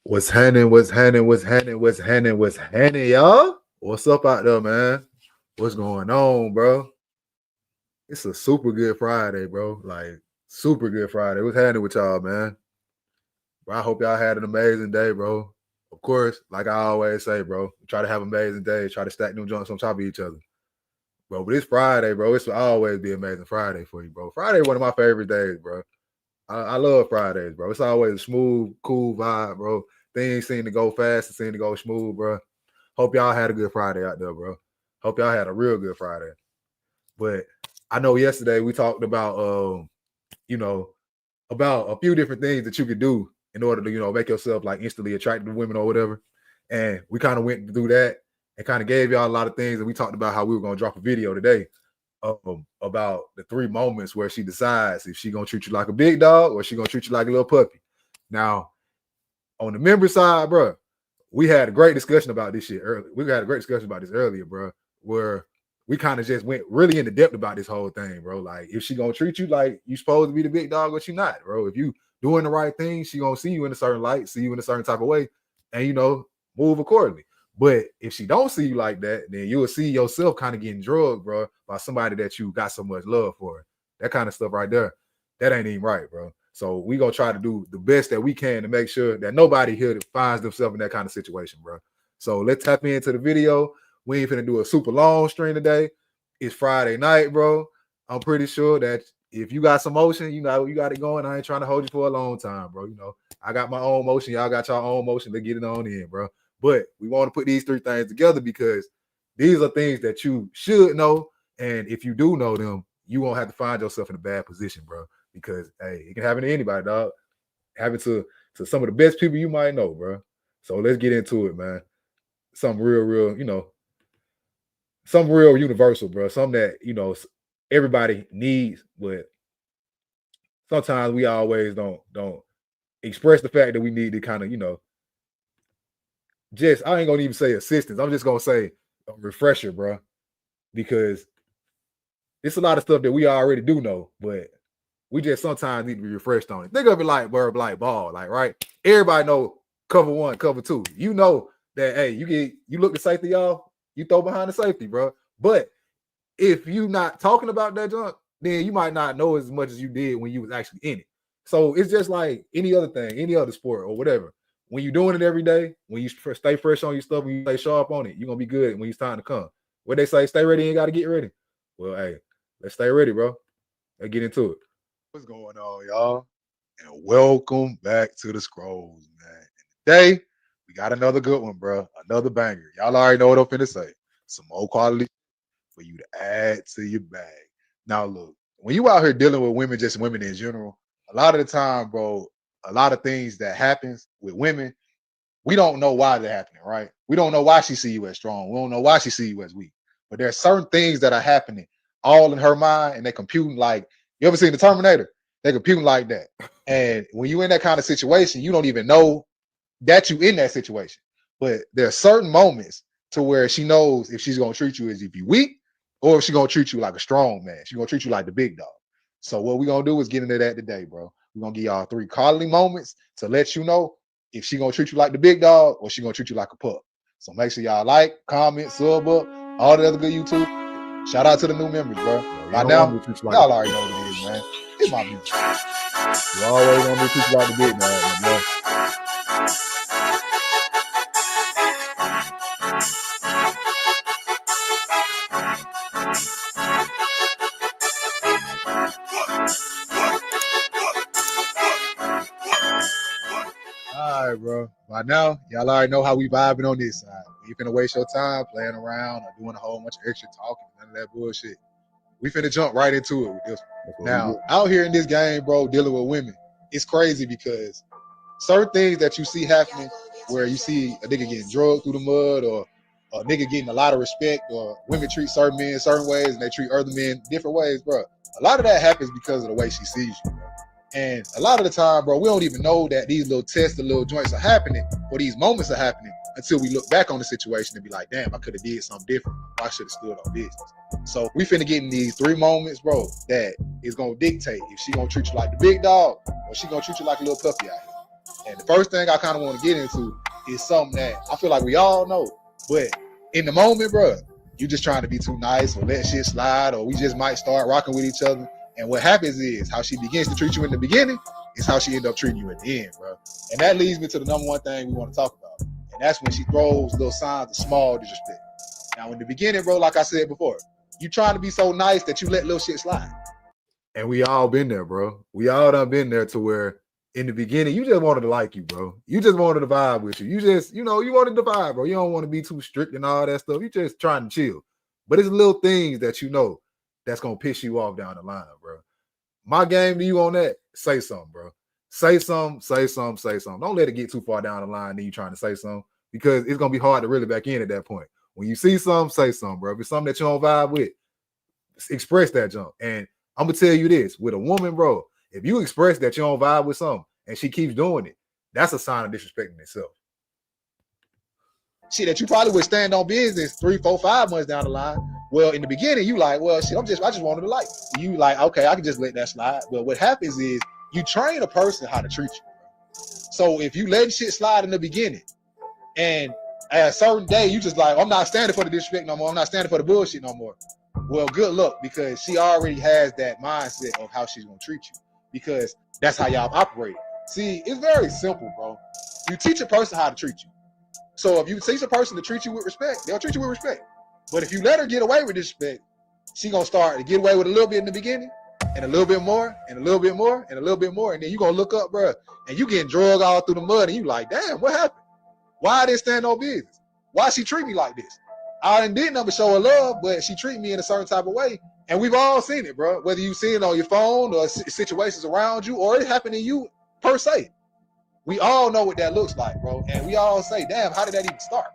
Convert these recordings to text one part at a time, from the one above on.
What's happening? What's happening? What's happening? What's happening? What's happening, y'all? What's up out there, man? What's going on, bro? It's a super good Friday, bro. Like, super good Friday. What's happening with y'all, man? Bro, I hope y'all had an amazing day, bro. Of course, like I always say, bro, try to have an amazing day. Try to stack new joints on top of each other. Bro, but it's Friday, bro. It's will always be amazing Friday for you, bro. Friday one of my favorite days, bro. I love Fridays, bro. It's always a smooth, cool vibe, bro. Things seem to go fast and seem to go smooth, bro. Hope y'all had a good Friday out there, bro. Hope y'all had a real good Friday. But I know yesterday we talked about, you know, about a few different things that you could do in order to, make yourself like instantly attractive to women or whatever. And we kind of went through that and kind of gave y'all a lot of things. And we talked about how we were going to drop a video today about the 3 moments where she decides if she gonna treat you like a big dog or she gonna treat you like a little puppy. Now, on the member side, bro, we had a great discussion about this shit earlier. We had a great discussion about this earlier, bro, where we kind of just went really into depth about this whole thing, bro. Like, if she gonna treat you like you supposed to be the big dog or she not, bro. If you doing the right thing, she gonna see you in a certain light, see you in a certain type of way, and move accordingly. But if she don't see you like that, then you will see yourself kind of getting drugged, bro, by somebody that you got so much love for. That kind of stuff right there, that ain't even right, bro. So we gonna try to do the best that we can to make sure that nobody here finds themselves in that kind of situation, bro. So let's tap into the video. We ain't finna do a super long stream today. It's Friday night, bro. I'm pretty sure that if you got some motion, you got it going. I ain't trying to hold you for a long time, bro. I got my own motion. Y'all got your own motion. Let's get it on in, bro. But we want to put these 3 things together because these are things that you should know. And if you do know them, you won't have to find yourself in a bad position, bro. Because, hey, it can happen to anybody, dog. Happen to some of the best people you might know, bro. So let's get into it, man. Something real, something real universal, bro. Something that, everybody needs, but sometimes we always don't express the fact that we need to kind of, just I ain't gonna even say assistance. I'm just gonna say a refresher, bro, because it's a lot of stuff that we already do know, but we just sometimes need to be refreshed on it. Think of it like verb like ball, like right. Everybody know cover 1, cover 2. You know that hey, you look the safety off, you throw behind the safety, bro. But if you not talking about that junk, then you might not know as much as you did when you was actually in it. So it's just like any other thing, any other sport or whatever. When you're doing it every day, when you stay fresh on your stuff, when you stay sharp on it, you're gonna be good when it's time to come. What they say, stay ready, you ain't gotta get ready. Well, hey, let's stay ready, bro. Let's get into it. What's going on, y'all? And welcome back to the Scrolls, man. And today, we got another good one, bro. Another banger. Y'all already know what I'm finna say. Some more quality for you to add to your bag. Now, look, when you out here dealing with women, just women in general, a lot of the time, bro, a lot of things that happens with women, we don't know why they're happening, right? We don't know why she see you as strong. We don't know why she see you as weak. But there's certain things that are happening all in her mind, and they're computing like, you ever seen the Terminator? They're computing like that. And when you're in that kind of situation, you don't even know that you in that situation. But there are certain moments to where she knows if she's gonna treat you as if you weak, or if she's gonna treat you like a strong man. She's gonna treat you like the big dog. So what we're gonna do is get into that today, bro. We're gonna give y'all 3 coddling moments to let you know if she gonna treat you like the big dog or she gonna treat you like a pup. So make sure y'all like, comment, sub up, all the other good YouTube. Shout out to the new members, bro. By now, y'all already know what it is, man. It's my music. You always want me to treat you like the big dog, man. All right, bro. By now, y'all already know how we vibing on this side. We finna waste your time playing around or doing a whole bunch of extra talking, none of that bullshit. We finna jump right into it with this one. Now, out here in this game, bro, dealing with women, it's crazy because certain things that you see happening where you see a nigga getting drugged through the mud or a nigga getting a lot of respect or women treat certain men certain ways and they treat other men different ways, bro. A lot of that happens because of the way she sees you, bro. And a lot of the time, bro, we don't even know that these little tests, the little joints are happening or these moments are happening until we look back on the situation and be like, damn, I could have did something different. I should have stood on business. So we finna get in these 3 moments, bro, that is gonna dictate if she gonna treat you like the big dog or she gonna treat you like a little puppy out here. And the first thing I kind of want to get into is something that I feel like we all know, but in the moment, bro, you just trying to be too nice or let shit slide, or we just might start rocking with each other. And what happens is how she begins to treat you in the beginning is how she end up treating you at the end, bro. And that leads me to the number one thing we want to talk about. And that's when she throws little signs of small disrespect. Now, in the beginning, bro, like I said before, you trying to be so nice that you let little shit slide. And we all been there, bro. We all done been there to where in the beginning, you just wanted to like you, bro. You just wanted to vibe with you. You just, you wanted to vibe, bro. You don't want to be too strict and all that stuff. You just trying to chill. But it's little things that that's going to piss you off down the line, bro. My game to you on that, say something, bro. Say something. Don't let it get too far down the line then you trying to say something, because it's going to be hard to really back in at that point. When you see something, say something, bro. If it's something that you don't vibe with, express that jump. And I'm going to tell you this, with a woman, bro, if you express that you don't vibe with something and she keeps doing it, that's a sign of disrespecting itself. Shit that you probably would stand on business 3, 4, 5 months down the line. Well, in the beginning, you like, well, shit, I just wanted to like you. Like, okay, I can just let that slide. But what happens is you train a person how to treat you. So if you let shit slide in the beginning, and at a certain day, you just like, I'm not standing for the disrespect no more. I'm not standing for the bullshit no more. Well, good luck, because she already has that mindset of how she's going to treat you, because that's how y'all operate. See, it's very simple, bro. You teach a person how to treat you. So if you teach a person to treat you with respect, they'll treat you with respect. But if you let her get away with disrespect, she's going to start to get away with a little bit in the beginning, and a little bit more, and a little bit more, and a little bit more. And then you're going to look up, bro, and you getting drugged all through the mud, and you like, damn, what happened? Why I didn't stand on business? Why she treat me like this? I didn't never show her love, but she treat me in a certain type of way. And we've all seen it, bro. Whether you see it on your phone or situations around you, or it happened to you per se. We all know what that looks like, bro. And we all say, damn, how did that even start?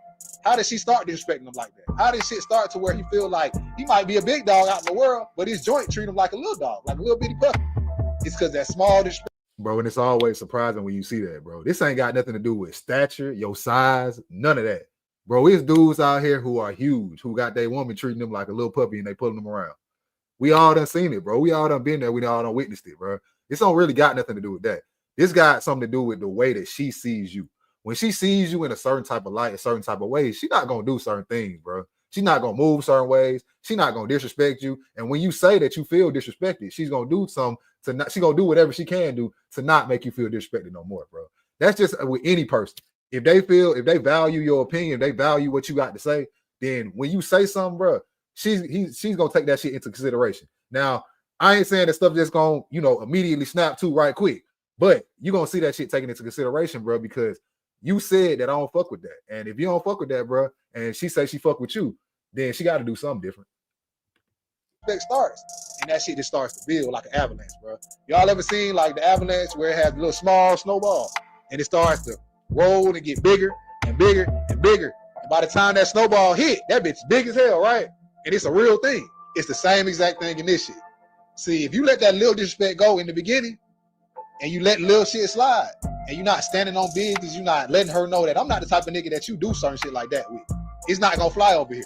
How did she start disrespecting him like that? How did shit start to where he feel like he might be a big dog out in the world, but his joint treat him like a little dog, like a little bitty puppy? It's because that small disrespect. Bro, and it's always surprising when you see that, bro. This ain't got nothing to do with stature, your size, none of that. Bro, it's dudes out here who are huge, who got their woman treating them like a little puppy and they pulling them around. We all done seen it, bro. We all done been there. We all done witnessed it, bro. This don't really got nothing to do with that. This got something to do with the way that she sees you. When she sees you in a certain type of light, a certain type of way, she's not going to do certain things, bro. She's not going to move certain ways. She's not going to disrespect you. And when you say that you feel disrespected, she's going to do something to not, she's going to do whatever she can do to not make you feel disrespected no more, bro. That's just with any person. If they value your opinion, if they value what you got to say, then when you say something, bro, she's going to take that shit into consideration. Now, I ain't saying that stuff just going to, immediately snap to right quick, but you're going to see that shit taken into consideration, bro, because you said that I don't fuck with that. And if you don't fuck with that, bro, and she say she fuck with you, then she got to do something different. That starts, and that shit just starts to build like an avalanche, bro. Y'all ever seen like the avalanche where it has a little small snowball, and it starts to roll and get bigger and bigger and bigger. And by the time that snowball hit, that bitch big as hell, right? And it's a real thing. It's the same exact thing in this shit. See, if you let that little disrespect go in the beginning, and you let little shit slide, and you're not standing on business, you're not letting her know that I'm not the type of nigga that you do certain shit like that with. It's not gonna fly over here.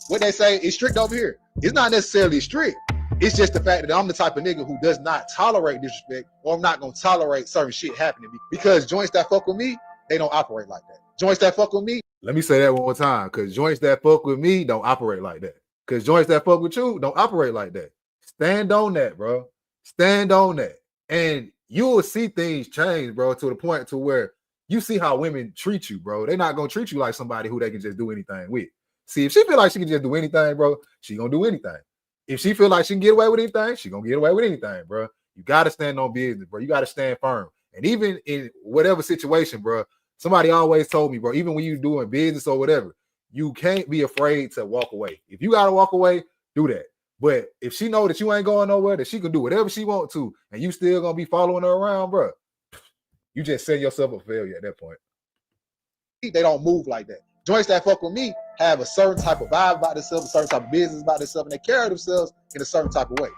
What they say is strict over here. It's not necessarily strict. It's just the fact that I'm the type of nigga who does not tolerate disrespect, or I'm not gonna tolerate certain shit happening, because joints that fuck with me, they don't operate like that. Joints that fuck with me. Let me say that one more time, because joints that fuck with me don't operate like that. Because joints that fuck with you don't operate like that. Stand on that, bro. Stand on that. And you will see things change, bro, to the point to where you see how women treat you, bro. They're not going to treat you like somebody who they can just do anything with. See, if she feel like she can just do anything, bro, she going to do anything. If she feel like she can get away with anything, she going to get away with anything, bro. You got to stand on business, bro. You got to stand firm. And even in whatever situation, bro, somebody always told me, bro, even when you're doing business or whatever, you can't be afraid to walk away. If you got to walk away, do that. But if she know that you ain't going nowhere, that she can do whatever she want to, and you still gonna be following her around, bro, you just set yourself up for failure at that point. They don't move like that. Joints that fuck with me have a certain type of vibe about themselves, a certain type of business about themselves, and they carry themselves in a certain type of way.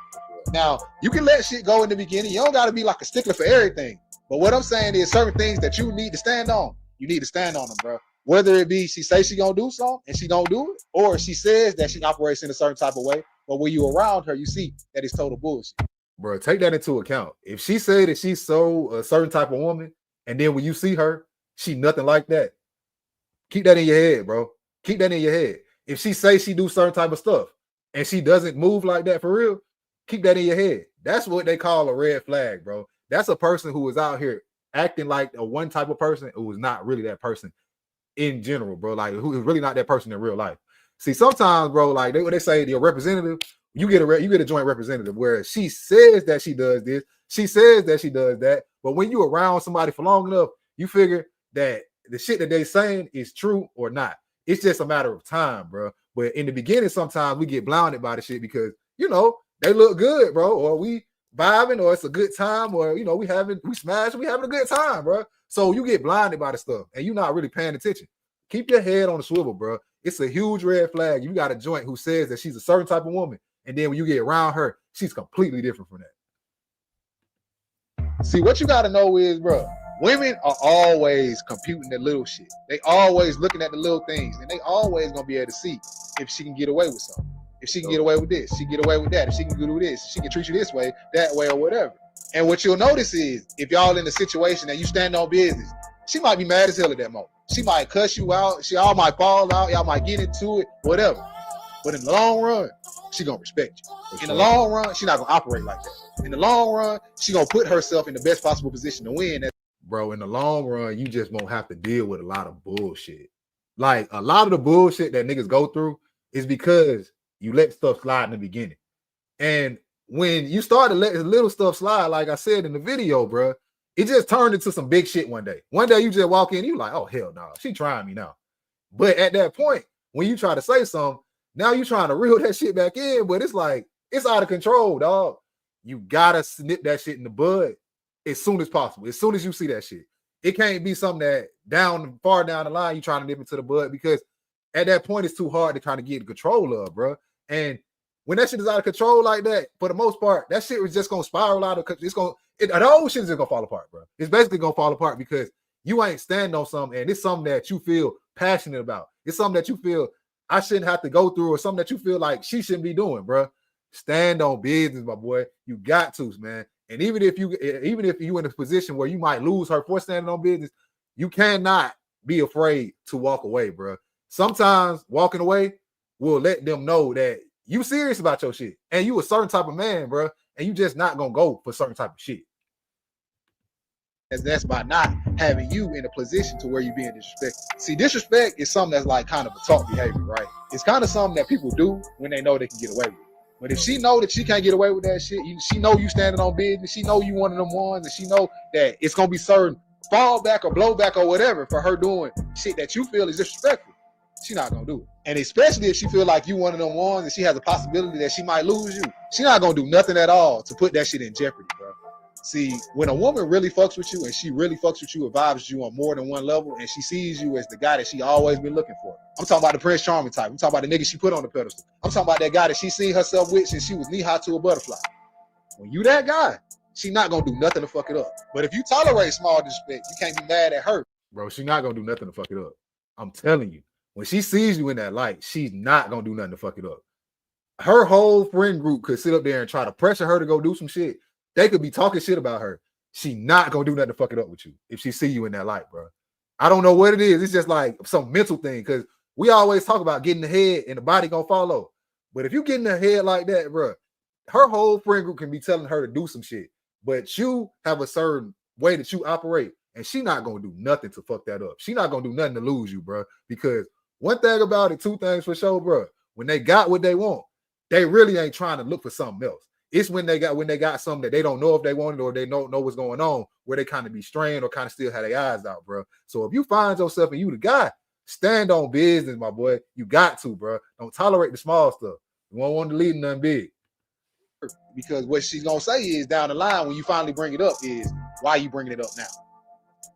Now, you can let shit go in the beginning. You don't got to be like a stickler for everything. But what I'm saying is certain things that you need to stand on. You need to stand on them, bro. Whether it be she say she gonna do something and she don't do it, or she says that she operates in a certain type of way, but when you around her, you see that it's total bullshit. Bro, take that into account. If she said that she's so a certain type of woman And then when you see her, she nothing like that. Keep that in your head, bro. Keep that in your head. If she say she do certain type of stuff and she doesn't move like that for real, keep that in your head. That's what they call a red flag, bro. That's a person who is out here acting like a one type of person who is not really that person in general, bro. Like who is really not that person in real life. See, sometimes, bro, like they say your representative, you get a joint representative where she says that she does this, she says that she does that, but when you're around somebody for long enough, you figure that the shit that they saying is true or not. It's just a matter of time, bro. But in the beginning, sometimes we get blinded by the shit because they look good, bro, or we vibing, or it's a good time, or we smash, we having a good time, bro. So you get blinded by the stuff, and you're not really paying attention. Keep your head on the swivel, bro. It's a huge red flag. You got a joint who says that she's a certain type of woman, and then when you get around her, she's completely different from that. See, what you got to know is, bro, women are always computing the little shit. They always looking at the little things, and they always gonna be able to see if she can get away with something. If she can get away with this, she can get away with that. If she can do this, she can treat you this way, that way, or whatever. And what you'll notice is, if y'all in a situation and you stand on business, she might be mad as hell at that moment. She might cuss you out. Y'all might fall out. Y'all might get into it, whatever. But in the long run, she gonna respect you. In the long run, she not gonna operate like that. In the long run, she gonna put herself in the best possible position to win. Bro, in the long run, you just won't have to deal with a lot of bullshit. Like, a lot of the bullshit that niggas go through is because you let stuff slide in the beginning. And when you start to let little stuff slide, like I said in the video, bro, it just turned into some big shit one day. One day you just walk in, you like, oh, hell no, she trying me now. But at that point, when you try to say something, now you trying to reel that shit back in, but it's like, it's out of control, dog. You gotta snip that shit in the bud as soon as possible. As soon as you see that shit. It can't be something that far down the line you trying to nip into the bud, because at that point it's too hard to kind of get control of, bro. And when that shit is out of control like that, for the most part, that shit was just gonna spiral out of. The whole shit is just gonna fall apart, bro. It's basically gonna fall apart because you ain't standing on something, and it's something that you feel passionate about. It's something that you feel I shouldn't have to go through, or something that you feel like she shouldn't be doing, bro. Stand on business, my boy. You got to, man. And even if you in a position where you might lose her for standing on business, you cannot be afraid to walk away, bro. Sometimes walking away will let them know that you serious about your shit and you a certain type of man, bro, and you just not gonna go for certain type of shit. And that's by not having you in a position to where you're being disrespected. See, disrespect is something that's like kind of a taught behavior, right? It's kind of something that people do when they know they can get away with it. But if she know that she can't get away with that shit, she know you standing on business, she know you one of them ones, and she know that it's gonna be certain fallback or blowback or whatever for her doing shit that you feel is disrespectful, she not gonna do it. And especially if she feel like you one of them ones and she has a possibility that she might lose you, she not gonna do nothing at all to put that shit in jeopardy, bro. See, when a woman really fucks with you and she really fucks with you and vibes you on more than one level, and she sees you as the guy that she always been looking for. I'm talking about the Prince Charming type. I'm talking about the nigga she put on the pedestal. I'm talking about that guy that she seen herself with since she was knee-high to a butterfly. When you that guy, she not gonna do nothing to fuck it up. But if you tolerate small disrespect, you can't be mad at her. Bro, she not gonna do nothing to fuck it up. I'm telling you. When she sees you in that light, she's not gonna do nothing to fuck it up. Her whole friend group could sit up there and try to pressure her to go do some shit. They could be talking shit about her. She not gonna do nothing to fuck it up with you if she see you in that light, bro. I don't know what it is. It's just like some mental thing, because we always talk about getting the head and the body gonna follow. But if you get in the head like that, bro, her whole friend group can be telling her to do some shit, but you have a certain way that you operate, and she not gonna do nothing to fuck that up. She not gonna do nothing to lose you, bro. Because one thing about it, two things for sure, bro. When they got what they want, they really ain't trying to look for something else. It's when they got something that they don't know if they want it or they don't know what's going on, where they kind of be strained or kind of still have their eyes out, bro. So if you find yourself and you the guy, stand on business, my boy. You got to, bro. Don't tolerate the small stuff. You won't want to lead nothing big. Because what she's gonna say is down the line when you finally bring it up is, why are you bringing it up now?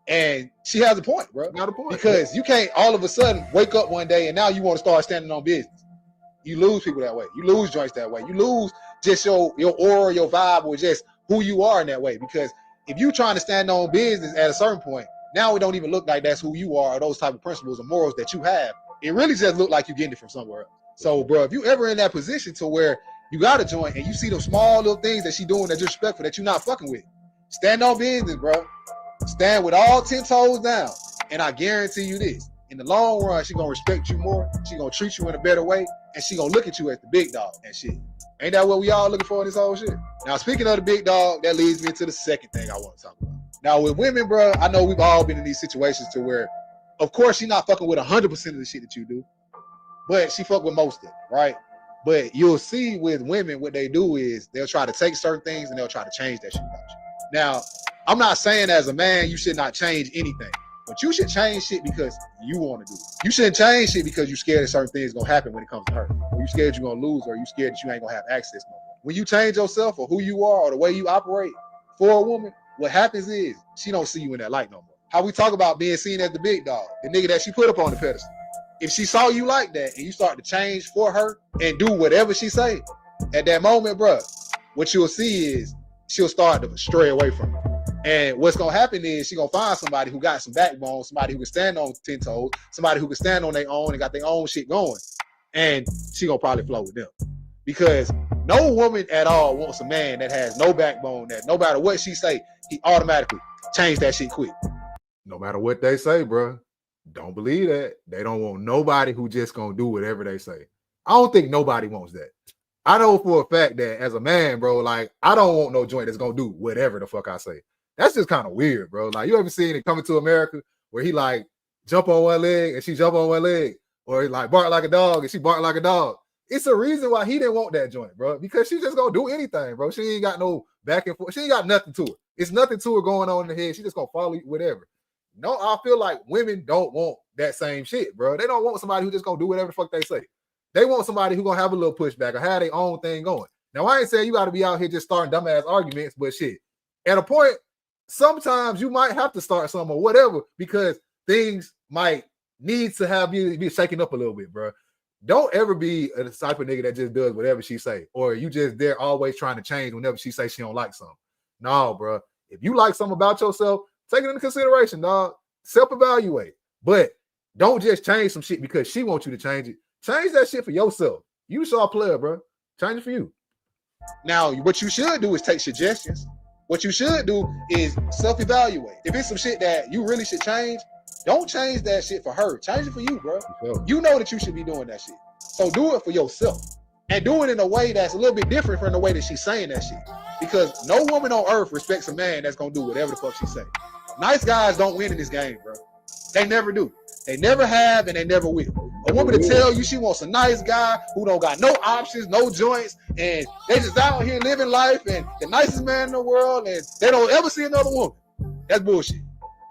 And she has a point, bro. Not a point. Because you can't all of a sudden wake up one day and now you want to start standing on business. You lose people that way. You lose joints that way. You lose just your aura, your vibe, or just who you are in that way. Because if you trying to stand on business at a certain point, now it don't even look like that's who you are or those type of principles or morals that you have. It really just look like you're getting it from somewhere else. So, bro, if you ever in that position to where you got a joint and you see those small little things that she doing that's disrespectful that you're not fucking with, stand on business, bro. Stand with all 10 toes down. And I guarantee you this. In the long run, she gonna respect you more. She gonna treat you in a better way. And she gonna look at you as the big dog and shit. Ain't that what we all looking for in this whole shit? Now, speaking of the big dog, that leads me to the second thing I want to talk about. Now, with women, bro, I know we've all been in these situations to where, of course, she's not fucking with 100% of the shit that you do, but she fuck with most of it, right? But you'll see with women, what they do is they'll try to take certain things and they'll try to change that shit about you. Now, I'm not saying as a man you should not change anything, but you should change shit because you want to do it. You shouldn't change shit because you're scared that certain things gonna happen when it comes to her. Or you scared you're gonna lose, or you scared that you ain't gonna have access no more. When you change yourself or who you are or the way you operate for a woman, what happens is she don't see you in that light no more. How we talk about being seen as the big dog, the nigga that she put up on the pedestal. If she saw you like that and you start to change for her and do whatever she say, at that moment, bro, what you'll see is she'll start to stray away from you. And what's gonna happen is she gonna find somebody who got some backbone, somebody who can stand on 10 toes, somebody who can stand on their own and got their own shit going. And she gonna probably flow with them. Because no woman at all wants a man that has no backbone, that no matter what she say, he automatically change that shit quick. No matter what they say, bro, don't believe that. They don't want nobody who just gonna do whatever they say. I don't think nobody wants that. I know for a fact that as a man, bro, like, I don't want no joint that's gonna do whatever the fuck I say. That's just kind of weird, bro. Like, you ever seen it Coming to America where he like jump on one leg and she jump on one leg, or he like bark like a dog and she bark like a dog? It's a reason why he didn't want that joint, bro, because she just gonna do anything, bro. She ain't got no back and forth. She ain't got nothing to it. It's nothing to her going on in the head. She just gonna follow you, whatever. No, I feel like women don't want that same shit, bro. They don't want somebody who just gonna do whatever the fuck they say. They want somebody who gonna have a little pushback or have their own thing going. Now, I ain't saying you got to be out here just starting dumbass arguments, but shit, at a point, sometimes you might have to start some or whatever because things might need to have you be shaken up a little bit, bro. Don't ever be a type of nigga that just does whatever she say, or you just there always trying to change whenever she say she don't like something. No, bro. If you like something about yourself, take it into consideration, dog. Self-evaluate. But don't just change some shit because she wants you to change it. Change that shit for yourself. You saw a player, bro. Change it for you. Now, what you should do is take suggestions. What you should do is self-evaluate. If it's some shit that you really should change, don't change that shit for her. Change it for you, bro. You know that you should be doing that shit. So do it for yourself. And do it in a way that's a little bit different from the way that she's saying that shit. Because no woman on earth respects a man that's going to do whatever the fuck she say. Nice guys don't win in this game, bro. They never do. They never have and they never will. A woman to tell you she wants a nice guy who don't got no options, no joints, and they just out here living life and the nicest man in the world, and they don't ever see another woman. That's bullshit.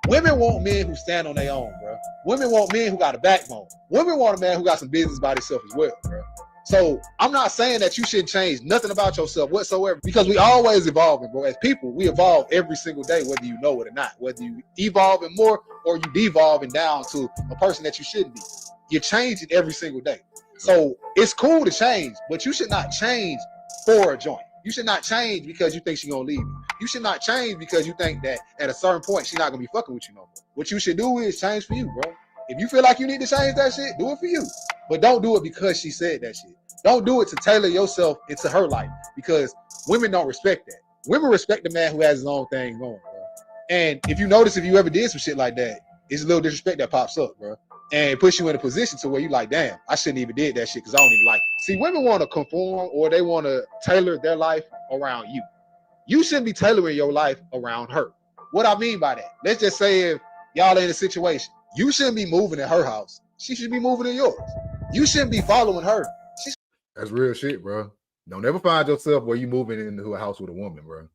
Women want men who stand on their own, bro. Women want men who got a backbone. Women want a man who got some business by himself as well, bro. So I'm not saying that you shouldn't change nothing about yourself whatsoever, because we always evolving, bro. As people, we evolve every single day, whether you know it or not. Whether you evolving more or you devolving down to a person that you shouldn't be. You're changing every single day. So it's cool to change, but you should not change for a joint. You should not change because you think she's gonna leave you. You should not change because you think that at a certain point she's not gonna be fucking with you no more. What you should do is change for you, bro. If you feel like you need to change that shit, do it for you. But don't do it because she said that shit. Don't do it to tailor yourself into her life, because women don't respect that. Women respect the man who has his own thing going, bro. And if you notice, if you ever did some shit like that, it's a little disrespect that pops up, bro. And it puts you in a position to where you like, damn, I shouldn't even did that shit because I don't even like it. See, women want to conform or they want to tailor their life around you. You shouldn't be tailoring your life around her. What I mean by that, let's just say if y'all in a situation, you shouldn't be moving in her house. She should be moving in yours. You shouldn't be following her. That's real shit, bro. Don't ever find yourself where you moving into a house with a woman, bro.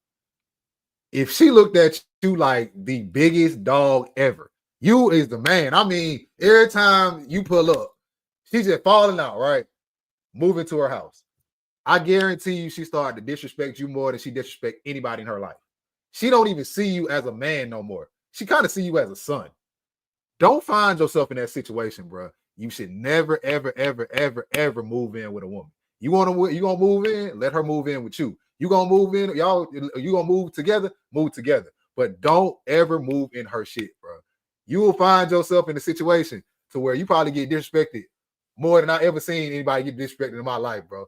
If she looked at you like the biggest dog ever, you is the man. I mean, every time you pull up, she's just falling out, right? Moving to her house. I guarantee you she started to disrespect you more than she disrespect anybody in her life. She don't even see you as a man no more. She kind of see you as a son. Don't find yourself in that situation, bro. You should never, ever, ever, ever, ever move in with a woman. You gonna move in? Let her move in with you. You gonna move in? You gonna move together? Move together. But don't ever move in her shit, bro. You will find yourself in a situation to where you probably get disrespected more than I ever seen anybody get disrespected in my life, bro.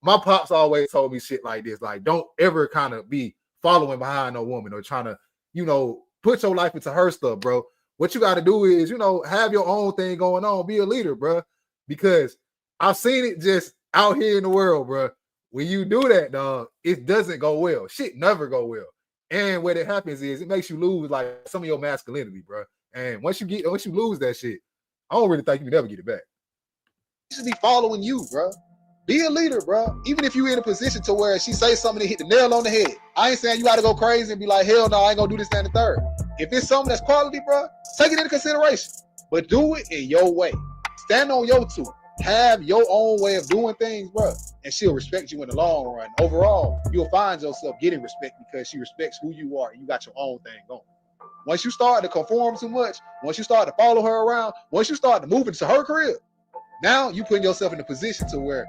My pops always told me shit like this. Like, don't ever kind of be following behind no woman or trying to, put your life into her stuff, bro. What you got to do is, have your own thing going on. Be a leader, bro. Because I've seen it just out here in the world, bro. When you do that, dog, it doesn't go well. Shit never go well. And what it happens is it makes you lose like some of your masculinity, bro. And once you lose that shit, I don't really think you can never get it back. She should be following you, bro. Be a leader, bro. Even if you're in a position to where she say something to hit the nail on the head. I ain't saying you got to go crazy and be like, hell no, I ain't gonna do this, that, and the third. If it's something that's quality, bro, take it into consideration. But do it in your way. Stand on your two. Have your own way of doing things, bro. And she'll respect you in the long run. Overall, you'll find yourself getting respect because she respects who you are and you got your own thing going. Once you start to conform too much, once you start to follow her around, once you start to move into her crib, now you putting yourself in a position to where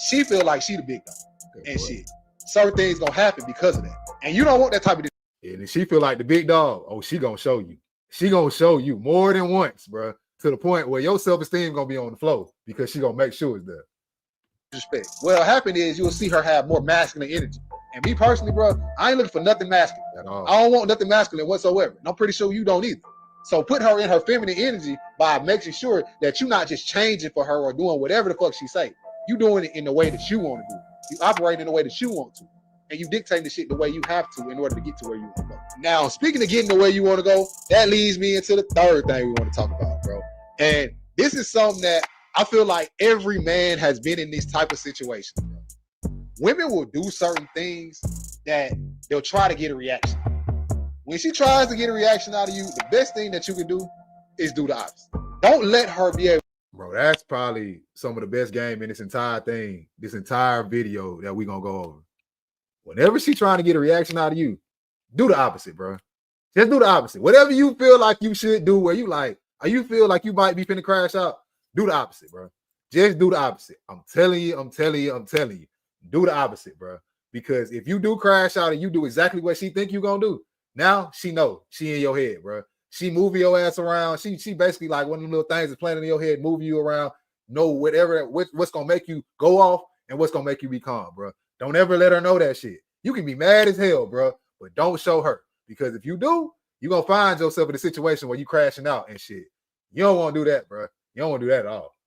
she feel like she the big dog and shit. Certain things gonna happen because of that. And you don't want that type of and if she feel like the big dog, oh, she gonna show you. She gonna show you more than once, bro. To the point where your self-esteem gonna be on the floor because she gonna make sure it's there. Respect. What'll happen is you'll see her have more masculine energy. And me personally, bro, I ain't looking for nothing masculine at all. I don't want nothing masculine whatsoever. And I'm pretty sure you don't either. So put her in her feminine energy by making sure that you're not just changing for her or doing whatever the fuck she say. You doing it in the way that you want to do. You operate in the way that you want to. And you dictate the shit the way you have to in order to get to where you want to go. Now, speaking of getting the way you want to go, that leads me into the third thing we want to talk about, bro. And this is something that I feel like every man has been in this type of situation, bro. Women will do certain things that they'll try to get a reaction. When she tries to get a reaction out of you, the best thing that you can do is do the opposite. Don't let her be able. Bro, that's probably some of the best game in this entire thing, this entire video that we're going to go over. Whenever she trying to get a reaction out of you, do the opposite, bro. Just do the opposite. Whatever you feel like you should do, where you like, or you feel like you might be finna crash out, do the opposite, bro. Just do the opposite. I'm telling you. Do the opposite, bro. Because if you do crash out and you do exactly what she think you gonna do, now she know she in your head, bro. She moving your ass around. She basically like one of the little things that's playing in your head, moving you around. Know what's gonna make you go off and what's gonna make you be calm, bro. Don't ever let her know that shit. You can be mad as hell, bro, but don't show her. Because if you do, you're gonna find yourself in a situation where you crashing out and shit. You don't want to do that, bro. You don't want to do that at all.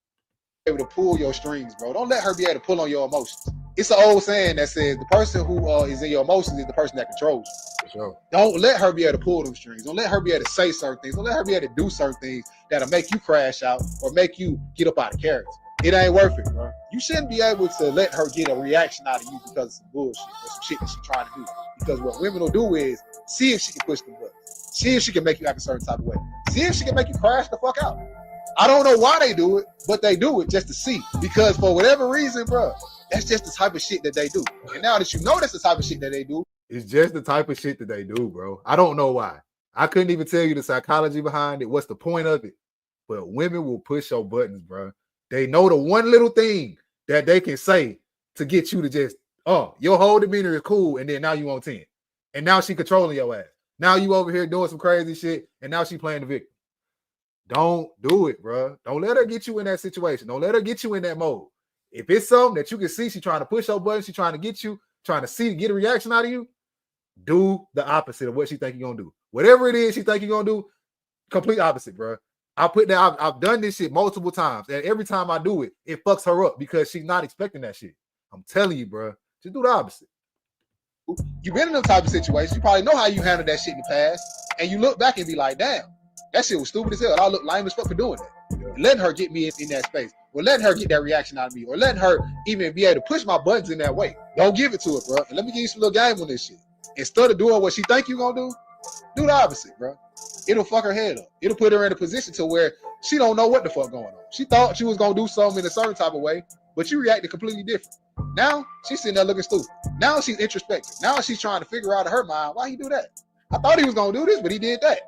Able to pull your strings, bro. Don't let her be able to pull on your emotions. It's an old saying that says the person who is in your emotions is the person that controls you. For sure. Don't let her be able to pull them strings. Don't let her be able to say certain things. Don't let her be able to do certain things that'll make you crash out or make you get up out of character. It ain't worth it, bro. You shouldn't be able to let her get a reaction out of you because of some bullshit or some shit that she's trying to do. Because what women will do is see if she can push the button. See if she can make you act a certain type of way. See if she can make you crash the fuck out. I don't know why they do it, but they do it just to see. Because for whatever reason, bro, that's just the type of shit that they do. And now that you know that's the type of shit that they do. It's just the type of shit that they do, bro. I don't know why. I couldn't even tell you the psychology behind it. What's the point of it? But women will push your buttons, bro. They know the one little thing that they can say to get you to just, your whole demeanor is cool, and then now you on 10. And now she controlling your ass. Now you over here doing some crazy shit, and now she playing the victim. Don't do it, bro. Don't let her get you in that situation. Don't let her get you in that mode. If it's something that you can see, she's trying to push your button, she's trying to get you, trying to get a reaction out of you, do the opposite of what she think you're going to do. Whatever it is she think you're going to do, complete opposite, bro. I've done this shit multiple times, and every time I do it, it fucks her up because she's not expecting that shit. I'm telling you, bro. Just do the opposite. You've been in them type of situations. You probably know how you handled that shit in the past, and you look back and be like, damn, that shit was stupid as hell. I look lame as fuck for doing that. Yeah. Letting her get me in that space, or letting her get that reaction out of me, or letting her even be able to push my buttons in that way. Don't give it to her, bro. And let me give you some little game on this shit. Instead of doing what she think you gonna do the opposite, bro. It'll fuck her head up. It'll put her in a position to where she don't know what the fuck going on. She thought she was gonna do something in a certain type of way, but you reacted completely different. Now she's sitting there looking stupid. Now she's introspective. Now she's trying to figure out in her mind why he do that. I thought he was gonna do this, but he did that.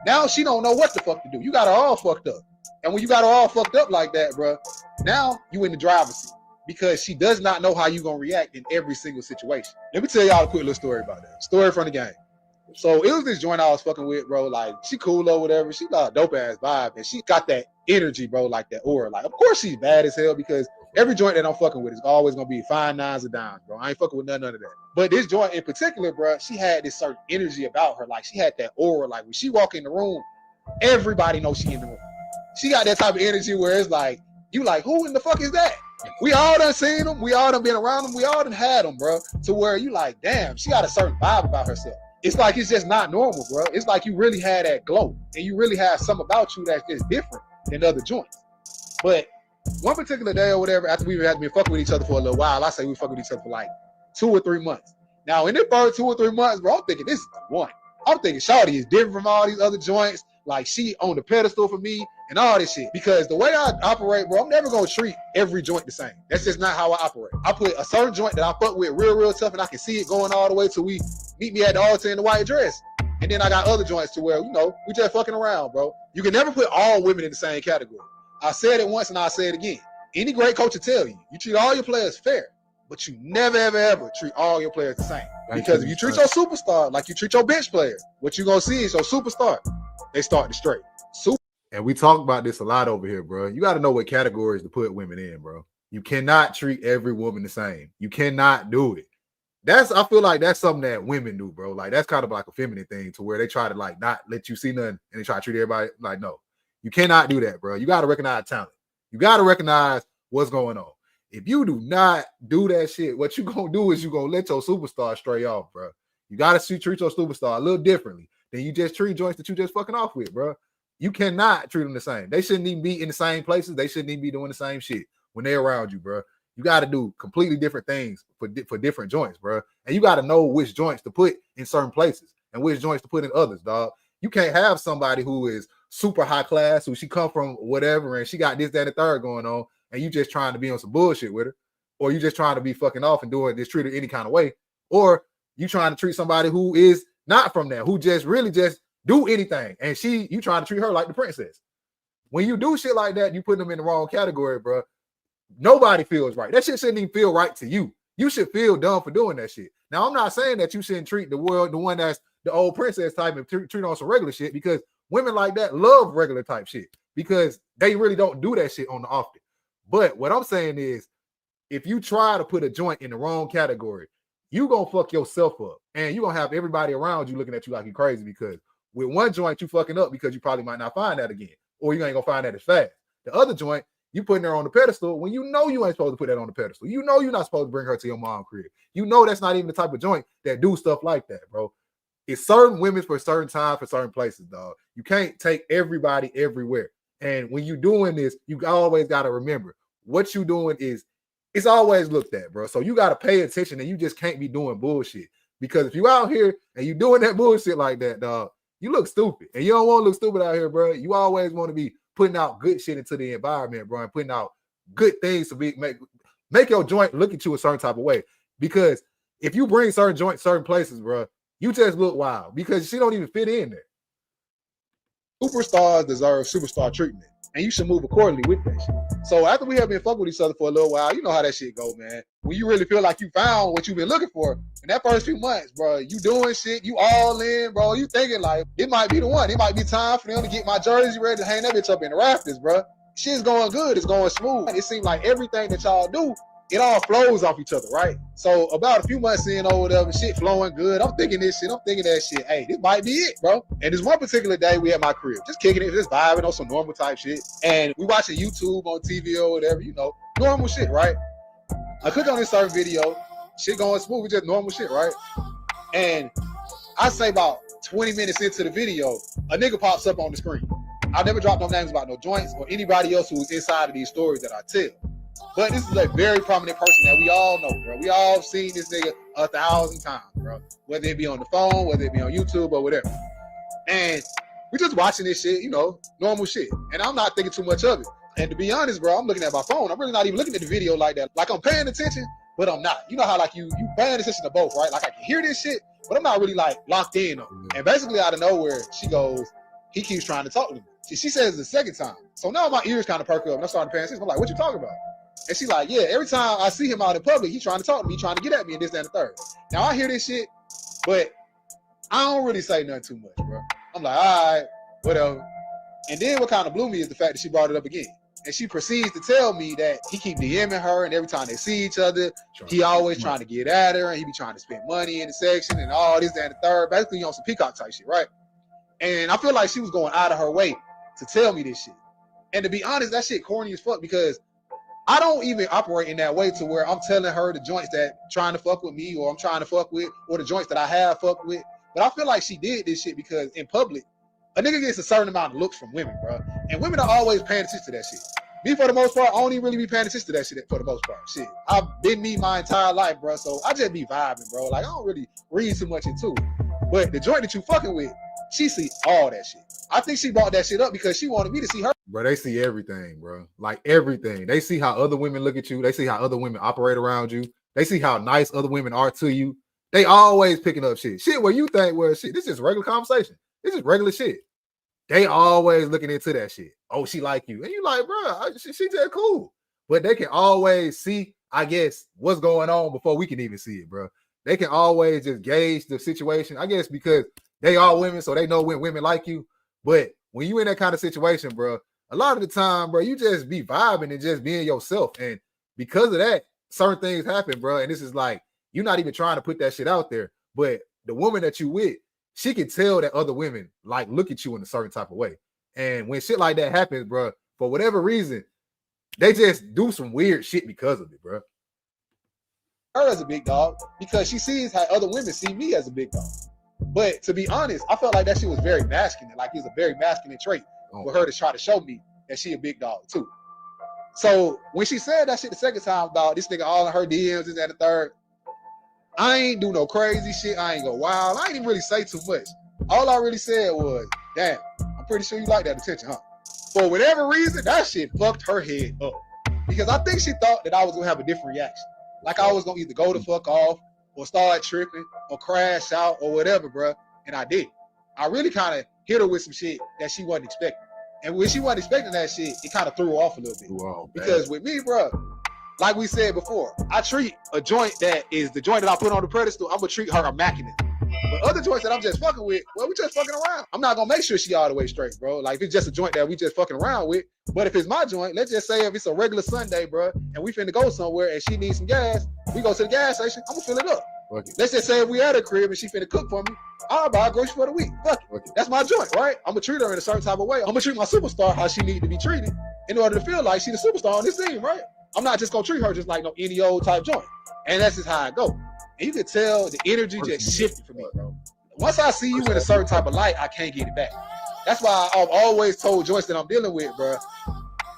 Now she don't know what the fuck to do. You got her all fucked up. And when you got her all fucked up like that, bro, now you in the driver's seat because she does not know how you gonna react in every single situation. Let me tell y'all a quick little story about that. Story from the game. So it was this joint I was fucking with, bro. Like, she cool or whatever. She got a dope ass vibe, and she got that energy, bro, like that aura. Like, of course she's bad as hell because Every joint that I'm fucking with is always gonna be fine nines or dimes, bro. I ain't fucking with none of that. But this joint in particular, bro, she had this certain energy about her. Like she had that aura. Like when she walk in the room, everybody knows she in the room. She got that type of energy where it's like, you like, who in the fuck is that? We all done seen them. We all done been around them. We all done had them, bro. To where you like, damn, she got a certain vibe about herself. It's like it's just not normal, bro. It's like you really had that glow. And you really have something about you that's just different than other joints. But one particular day or whatever, after we had been fucking with each other for a little while, I say we fucking with each other for like 2 or 3 months. Now, in the first 2 or 3 months, bro, I'm thinking this is the one. I'm thinking Shawty is different from all these other joints. Like she on the pedestal for me and all this shit. Because the way I operate, bro, I'm never gonna treat every joint the same. That's just not how I operate. I put a certain joint that I fuck with real tough, and I can see it going all the way till we meet me at the altar in the white dress. And then I got other joints to where, you know, we just fucking around, bro. You can never put all women in the same category. I said it once and I'll say it again. Any great coach will tell you, you treat all your players fair, but you never, ever treat all your players the same. Because if you treat your superstar like you treat your bench player, what you gonna see is your superstar, they start to stray. And we talk about this a lot over here, bro. You got to know what categories to put women in, bro. You cannot treat every woman the same. You cannot do it. I feel like that's something that women do, bro. Like that's kind of like a feminine thing to where they try to like not let you see nothing and they try to treat everybody like, no, you cannot do that, bro. You got to recognize talent. You got to recognize what's going on. If you do not do that shit, what you gonna do is you gonna let your superstar stray off, bro. You got to treat your superstar a little differently than you just treat joints that you just fucking off with, bro. You cannot treat them the same. They shouldn't even be in the same places. They shouldn't even be doing the same shit when they're around you, bro. You got to do completely different things for different joints, bro. And you got to know which joints to put in certain places and which joints to put in others, dog. You can't have somebody who is super high class, who she come from whatever, and she got this, that, and the third going on, and you just trying to be on some bullshit with her, or you just trying to be fucking off and doing this, treat her any kind of way, or you trying to treat somebody who is not from there, who just really just do anything, and you trying to treat her like the princess. When you do shit like that, you put them in the wrong category, bro. Nobody feels right. That shit shouldn't even feel right to you. You should feel dumb for doing that shit. Now, I'm not saying that you shouldn't treat the one that's the old princess type and treat on some regular shit, because women like that love regular type shit because they really don't do that shit on the often. But what I'm saying is, if you try to put a joint in the wrong category, you gonna fuck yourself up, and you gonna have everybody around you looking at you like you crazy, because with one joint you fucking up because you probably might not find that again, or you ain't gonna find that as fast. The other joint, you putting her on the pedestal when you know you ain't supposed to put that on the pedestal. You know you're not supposed to bring her to your mom's crib. You know that's not even the type of joint that do stuff like that, bro. It's certain women for certain time for certain places, dog. You can't take everybody everywhere. And when you doing this, you always got to remember what you doing is, it's always looked at, bro. So you got to pay attention, and you just can't be doing bullshit. Because if you out here and you doing that bullshit like that, dog, you look stupid. And you don't want to look stupid out here, bro. You always want to be putting out good shit into the environment, bro, and putting out good things to make your joint look at you a certain type of way. Because if you bring certain joints, certain places, bro, you just look wild because she don't even fit in there. Superstars deserve superstar treatment, and you should move accordingly with that shit. So after we have been fucking with each other for a little while, you know how that shit go, man. When you really feel like you found what you've been looking for in that first few months, bro, you doing shit, you all in, bro. You thinking like it might be the one. It might be time for them to get my jersey ready to hang that bitch up in the rafters, bro. Shit's going good. It's going smooth. It seems like everything that y'all do, it all flows off each other, right? So about a few months in or whatever, shit flowing good. I'm thinking this shit. I'm thinking that shit. Hey, this might be it, bro. And this one particular day, we at my crib, just kicking it, just vibing on some normal type shit. And we watching YouTube on TV or whatever, you know, normal shit, right? I click on this certain video, shit going smooth, just normal shit, right? And I say about 20 minutes into the video, a nigga pops up on the screen. I never dropped no names about no joints or anybody else who's inside of these stories that I tell. But this is a very prominent person that we all know, bro. We all seen this nigga 1,000 times, bro. Whether it be on the phone, whether it be on YouTube or whatever. And we just watching this shit, you know, normal shit. And I'm not thinking too much of it. And to be honest, bro, I'm looking at my phone. I'm really not even looking at the video like that. Like I'm paying attention, but I'm not. You know how like you paying attention to both, right? Like I can hear this shit, but I'm not really like locked in on it. And basically out of nowhere, she goes, he keeps trying to talk to me. She says the second time. So now my ears kind of perk up and I started paying attention. I'm like, what you talking about? And she's like, yeah, every time I see him out in public, he's trying to talk to me, trying to get at me and this, that, and the third. Now I hear this shit, but I don't really say nothing too much, bro. I'm like, all right, whatever. And then what kind of blew me is the fact that she brought it up again. And she proceeds to tell me that he keep DMing her, and every time they see each other, he always trying to get at her, and he be trying to spend money in the section and all this, that, and the third. Basically, on some peacock type shit, right? And I feel like she was going out of her way to tell me this shit. And to be honest, that shit corny as fuck, because I don't even operate in that way to where I'm telling her the joints that trying to fuck with me, or I'm trying to fuck with, or the joints that I have fucked with. But I feel like she did this shit because in public, a nigga gets a certain amount of looks from women, bro. And women are always paying attention to that shit. Me, for the most part, I don't even really be paying attention to that shit for the most part. Shit, I've been me my entire life, bro. So I just be vibing, bro. Like, I don't really read too much into it. But the joint that you fucking with, she see all that shit. I think she brought that shit up because she wanted me to see her. Bro, they see everything, bro. Like, everything. They see how other women look at you. They see how other women operate around you. They see how nice other women are to you. They always picking up shit. Shit where you think, well, shit, this is regular conversation. This is regular shit. They always looking into that shit. Oh, she like you. And you like, bro, she just cool. But they can always see, I guess, what's going on before we can even see it, bro. They can always just gauge the situation, I guess, because they are women, so they know when women like you. But when you in that kind of situation, bro, a lot of the time, bro, you just be vibing and just being yourself. And because of that, certain things happen, bro. And this is like, you're not even trying to put that shit out there. But the woman that you with, she can tell that other women like look at you in a certain type of way. And when shit like that happens, bro, for whatever reason, they just do some weird shit because of it, bro. Her as a big dog, because she sees how other women see me as a big dog. But to be honest, I felt like that shit was very masculine. Like, it was a very masculine trait for her to try to show me that she a big dog too. So when she said that shit the second time about this nigga all in her DMs, this, and the third, I ain't do no crazy shit. I ain't go wild. I ain't even really say too much. All I really said was, damn, I'm pretty sure you like that attention, huh? For whatever reason, that shit fucked her head up. Because I think she thought that I was going to have a different reaction. Like, I was going to either go the fuck off or start tripping or crash out or whatever, bro. And I did. I really kind of hit her with some shit that she wasn't expecting. And when she wasn't expecting that shit, it kind of threw her off a little bit. Wow, because with me, bro, like we said before, I treat a joint that is the joint that I put on the pedestal, I'm going to treat her immaculate. But other joints that I'm just fucking with, well, we just fucking around. I'm not going to make sure she all the way straight, bro. Like, if it's just a joint that we just fucking around with. But if it's my joint, let's just say if it's a regular Sunday, bro, and we finna go somewhere and she needs some gas, we go to the gas station, I'm going to fill it up. Okay. Let's just say if we at her crib and she finna cook for me, I'll buy a grocery for the week. Fuck it. Okay. That's my joint, right? I'm going to treat her in a certain type of way. I'm going to treat my superstar how she need to be treated in order to feel like she the superstar on this team, right? I'm not just going to treat her just like no any old type joint. And that's just how I go. And you can tell the energy just shifted for me, bro. Once I see you in a certain type of light, I can't get it back. That's why I've always told joints that I'm dealing with, bro,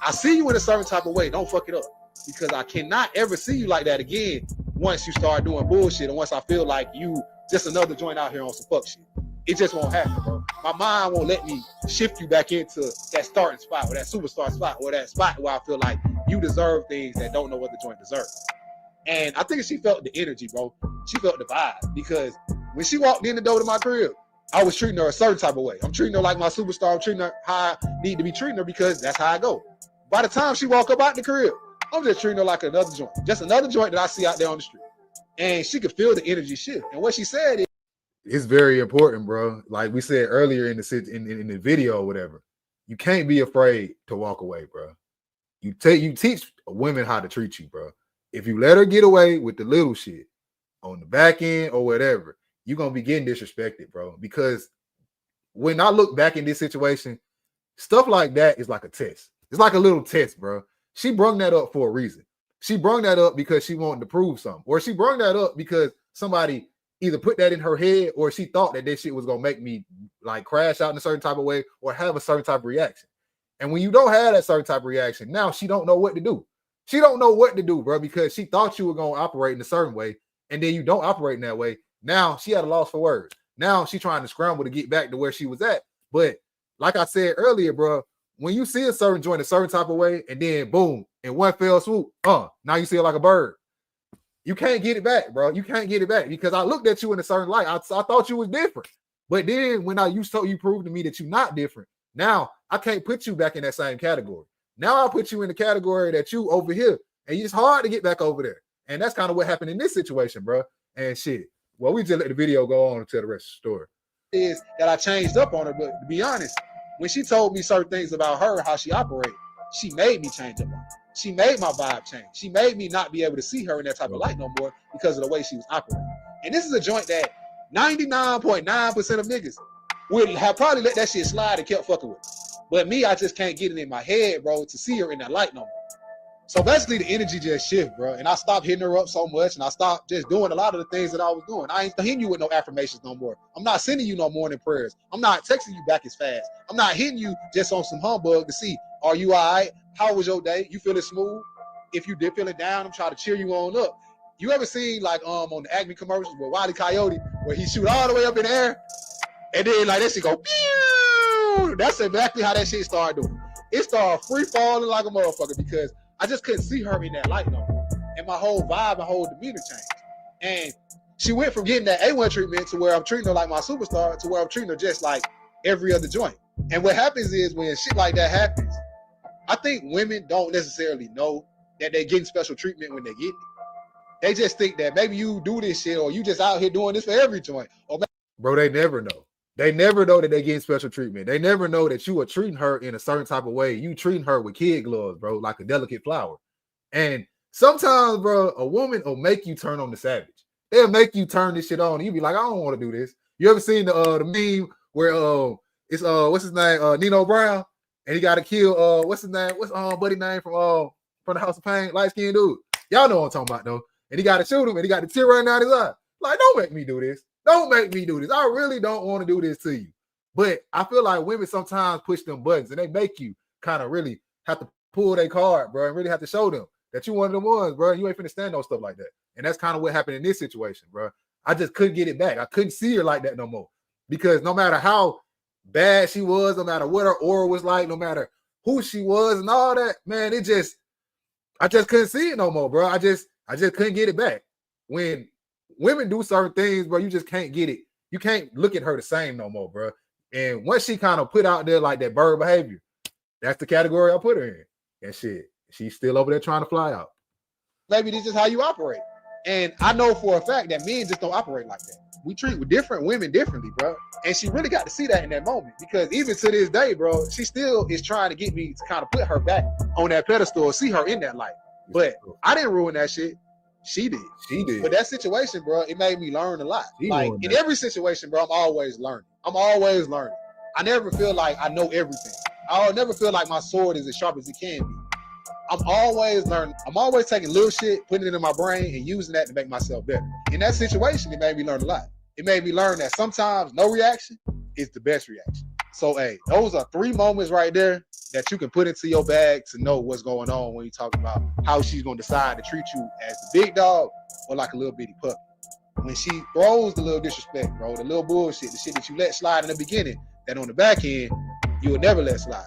I see you in a certain type of way, don't fuck it up. Because I cannot ever see you like that again once you start doing bullshit and once I feel like you just another joint out here on some fuck shit. It just won't happen, bro. My mind won't let me shift you back into that starting spot or that superstar spot or that spot where I feel like you deserve things that don't know what the joint deserves. And I think she felt the energy, bro. She felt the vibe because when she walked in the door to my crib, I was treating her a certain type of way. I'm treating her like my superstar. I'm treating her how I need to be treating her because that's how I go. By the time she walk up out the crib, I'm just treating her like another joint. Just another joint that I see out there on the street. And she could feel the energy shift. And what she said is, it's very important, bro. Like we said earlier in the video or whatever, you can't be afraid to walk away, bro. You teach women how to treat you, bro. If you let her get away with the little shit on the back end or whatever, you're going to be getting disrespected, bro. Because when I look back in this situation, stuff like that is like a test. It's like a little test, bro. She brung that up for a reason. She brung that up because she wanted to prove something. Or she brung that up because somebody either put that in her head or she thought that this shit was going to make me like crash out in a certain type of way or have a certain type of reaction. And when you don't have that certain type of reaction, now she don't know what to do. She don't know what to do, bro, because she thought you were going to operate in a certain way, and then you don't operate in that way. Now she had a loss for words. Now she's trying to scramble to get back to where she was at. But like I said earlier, bro, when you see a certain joint a certain type of way, and then boom, in one fell swoop, now you see it like a bird. You can't get it back, bro. You can't get it back because I looked at you in a certain light. I thought you was different. But then when you proved to me that you're not different, now I can't put you back in that same category. Now I put you in the category that you over here, and it's hard to get back over there. And that's kind of what happened in this situation, bro. And shit. Well, we just let the video go on and tell the rest of the story. Is that I changed up on her, but to be honest, when she told me certain things about her, how she operates, she made me change up. She made my vibe change. She made me not be able to see her in that type of light no more because of the way she was operating. And this is a joint that 99.9% of niggas would have probably let that shit slide and kept fucking with her. But me, I just can't get it in my head, bro, to see her in that light no more. So basically the energy just shift, bro. And I stopped hitting her up so much, and I stopped just doing a lot of the things that I was doing. I ain't hitting you with no affirmations no more. I'm not sending you no morning prayers. I'm not texting you back as fast. I'm not hitting you just on some humbug to see, are you all right? How was your day? You feeling smooth? If you did feeling down, I'm trying to cheer you on up. You ever seen like on the Acme commercials with Wile E. Coyote where he shoot all the way up in the air and then like that shit go pew? That's exactly how that shit started doing. It started free falling like a motherfucker because I just couldn't see her in that light no more. And my whole vibe and whole demeanor changed. And she went from getting that A1 treatment to where I'm treating her like my superstar to where I'm treating her just like every other joint. And what happens is when shit like that happens, I think women don't necessarily know that they're getting special treatment when they get it. They just think that maybe you do this shit or you just out here doing this for every joint. Or bro, they never know. They never know that they're getting special treatment. They never know that you are treating her in a certain type of way. You treating her with kid gloves, bro, like a delicate flower. And sometimes, bro, a woman will make you turn on the savage. They'll make you turn this shit on. And you be like, I don't want to do this. You ever seen the meme where it's what's his name? Nino Brown, and he got to kill what's his name? What's buddy name from the House of Pain, light skinned dude. Y'all know what I'm talking about though. And he got to shoot him, and he got the tear running down his eye. Like, don't make me do this. Don't make me do this. I really don't want to do this to you. But I feel like women sometimes push them buttons and they make you kind of really have to pull their card, bro, and really have to show them that you one of them ones, bro. You ain't finna stand no stuff like that. And that's kind of what happened in this situation, bro. I just couldn't get it back. I couldn't see her like that no more. Because no matter how bad she was, no matter what her aura was like, no matter who she was and all that, man, I just couldn't see it no more, bro. I just couldn't get it back. When women do certain things, bro, you just can't get it. You can't look at her the same no more, bro. And once she kind of put out there like that bird behavior, that's the category I put her in. And shit, she's still over there trying to fly out. Maybe this is how you operate. And I know for a fact that men just don't operate like that. We treat with different women differently, bro. And she really got to see that in that moment. Because even to this day, bro, she still is trying to get me to kind of put her back on that pedestal, see her in that light. But I didn't ruin that shit. She did. But that situation, bro, it made me learn a lot. Like in every situation, bro, I'm always learning. I never feel like I know everything. I'll never feel like my sword is as sharp as it can be. I'm always learning. I'm always taking little shit, putting it in my brain, and using that to make myself better. In that situation, it made me learn a lot. It made me learn that sometimes no reaction is the best reaction. So, hey, those are 3 moments right there that you can put into your bag to know what's going on when you talk about how she's going to decide to treat you as the big dog or like a little bitty puppy. When she throws the little disrespect, bro, the little bullshit, the shit that you let slide in the beginning, that on the back end, you will never let slide.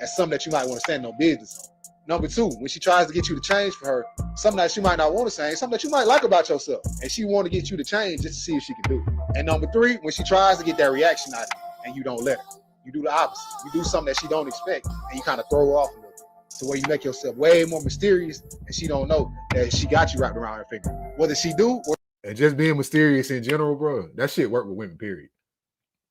That's something that you might want to stand no business on. Number 2, when she tries to get you to change for her, something that she might not want to change, something that you might like about yourself, and she want to get you to change just to see if she can do it. And number 3, when she tries to get that reaction out of you, and you don't let her. You do the opposite. You do something that she don't expect, and you kind of throw her off a little bit. To where you make yourself way more mysterious, and she don't know that she got you wrapped around her finger. Whether she do or... And just being mysterious in general, bro, that shit work with women, period.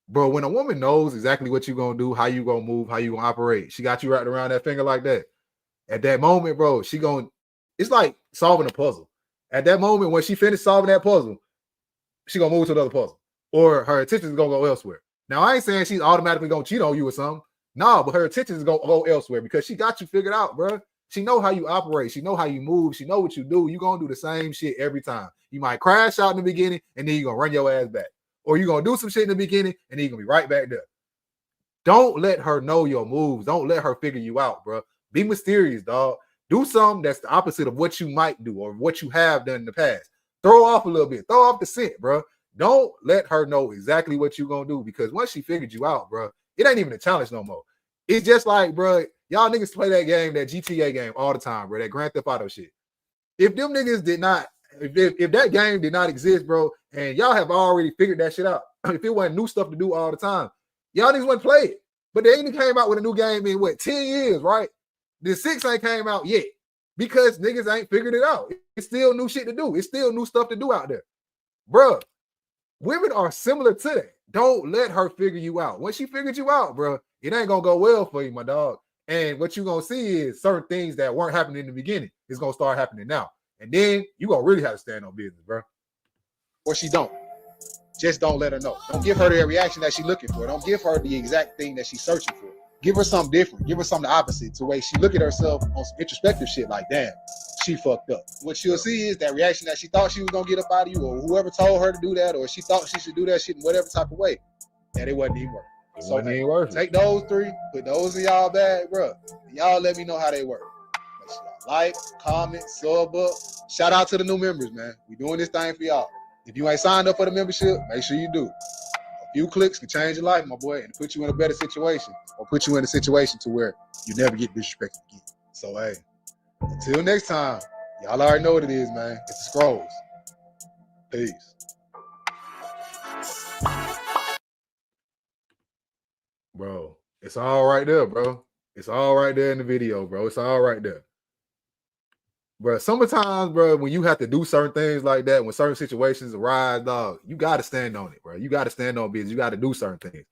Bro, when a woman knows exactly what you're going to do, how you going to move, how you going to operate, she got you wrapped around that finger like that. At that moment, bro, it's like solving a puzzle. At that moment, when she finished solving that puzzle, she going to move to another puzzle. Or her attention is going to go elsewhere. Now, I ain't saying she's automatically going to cheat on you or something. No, but her attention is going to go elsewhere because she got you figured out, bro. She know how you operate. She know how you move. She know what you do. You're going to do the same shit every time. You might crash out in the beginning, and then you're going to run your ass back. Or you're going to do some shit in the beginning, and then you're going to be right back there. Don't let her know your moves. Don't let her figure you out, bro. Be mysterious, dog. Do something that's the opposite of what you might do or what you have done in the past. Throw off a little bit. Throw off the scent, bro. Don't let her know exactly what you're going to do because once she figured you out, bro, it ain't even a challenge no more. It's just like, bro, y'all niggas play that game, that GTA game all the time, bro, that Grand Theft Auto shit. If them niggas did not, if that game did not exist, bro, and y'all have already figured that shit out, if it wasn't new stuff to do all the time, y'all niggas wouldn't play it. But they ain't came out with a new game in, 10 years, right? The 6 ain't came out yet because niggas ain't figured it out. It's still new shit to do. It's still new stuff to do out there. Bro, women are similar to that. Don't let her figure you out. When she figured you out, bro, it ain't going to go well for you, my dog. And what you're gonna see is certain things that weren't happening in the beginning is gonna start happening now. And then you're gonna really have to stand on business, bro. Or she don't. Just don't let her know. Don't give her the reaction that she's looking for. Don't give her the exact thing that she's searching for. Give her something different. Give her something the opposite to where she look at herself on some introspective shit like, damn, she fucked up. What she'll see is that reaction that she thought she was gonna get up out of you, or whoever told her to do that, or she thought she should do that shit in whatever type of way, that it wasn't even working. So hey, take those 3, put those in y'all bag, bro. And y'all let me know how they work. Make sure y'all like, comment, sub up. Shout out to the new members, man. We doing this thing for y'all. If you ain't signed up for the membership, make sure you do. A few clicks can change your life, my boy, and put you in a better situation, or put you in a situation to where you never get disrespected again. So, hey, until next time, y'all already know what it is, man. It's the Scrolls. Peace. Bro, it's all right there, bro. It's all right there in the video, bro. It's all right there. Bro, sometimes, bro, when you have to do certain things like that, when certain situations arise, dog, you got to stand on it, bro. You got to stand on business. You got to do certain things.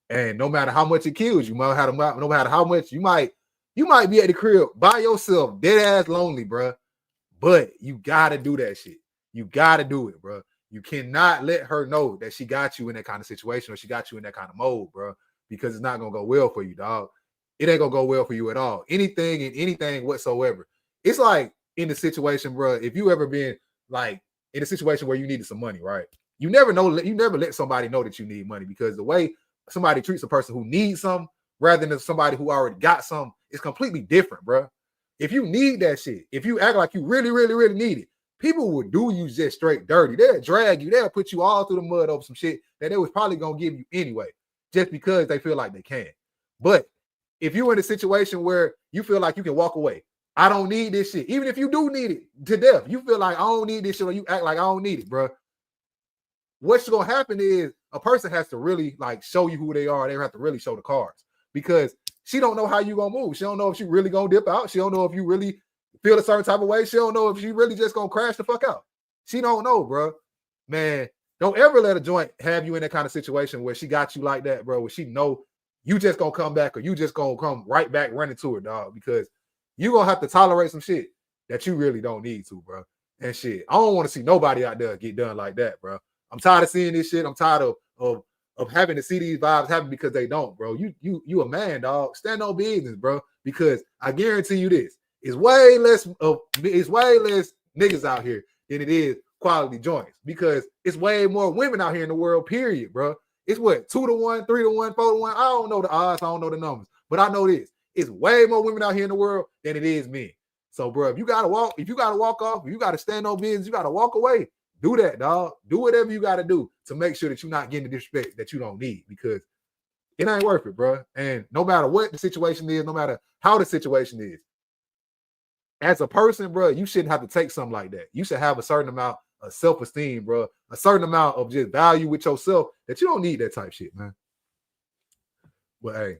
And no matter how much it kills you, no matter how much you might be at the crib by yourself, dead ass lonely, bro. But you got to do that shit. You got to do it, bro. You cannot let her know that she got you in that kind of situation or she got you in that kind of mode, bro, because it's not going to go well for you, dog. It ain't going to go well for you at all. Anything whatsoever. It's like, in the situation, bro, if you ever been like in a situation where you needed some money, right? You never let somebody know that you need money, because the way somebody treats a person who needs some rather than somebody who already got some is completely different, bro. If you need that shit, if you act like you really, really, really need it, people will do you just straight dirty. They'll drag you. They'll put you all through the mud over some shit that they was probably going to give you anyway, just because they feel like they can. But if you're in a situation where you feel like you can walk away, I don't need this shit. Even if you do need it to death, you feel like I don't need this shit, or you act like I don't need it, bro. What's going to happen is a person has to really like show you who they are. They have to really show the cards, because she don't know how you going to move. She don't know if she really going to dip out. She don't know if you really feel a certain type of way. She don't know if she really just going to crash the fuck out. She don't know, bro. Man, don't ever let a joint have you in that kind of situation where she got you like that, bro, where she know you just going to come back, or you just going to come right back running to her, dog, because you're going to have to tolerate some shit that you really don't need to, bro. And shit, I don't want to see nobody out there get done like that, bro. I'm tired of seeing this shit. I'm tired of having to see these vibes happen because they don't, bro. You a man, dog. Stand on business, bro, because I guarantee you this. It's way less niggas out here than it is quality joints, because it's way more women out here in the world, period, bro. It's what, 2 to 1, 3 to 1, 4 to 1. I don't know the odds. I don't know the numbers, but I know this. It's way more women out here in the world than it is men. So, bro, if you gotta walk off, if you gotta stand on business, you gotta walk away. Do that, dog. Do whatever you gotta do to make sure that you're not getting the disrespect that you don't need, because it ain't worth it, bro. And no matter what the situation is, no matter how the situation is, as a person, bro, you shouldn't have to take something like that. You should have a certain amount of self-esteem, bro, a certain amount of just value with yourself that you don't need that type shit, man. But hey,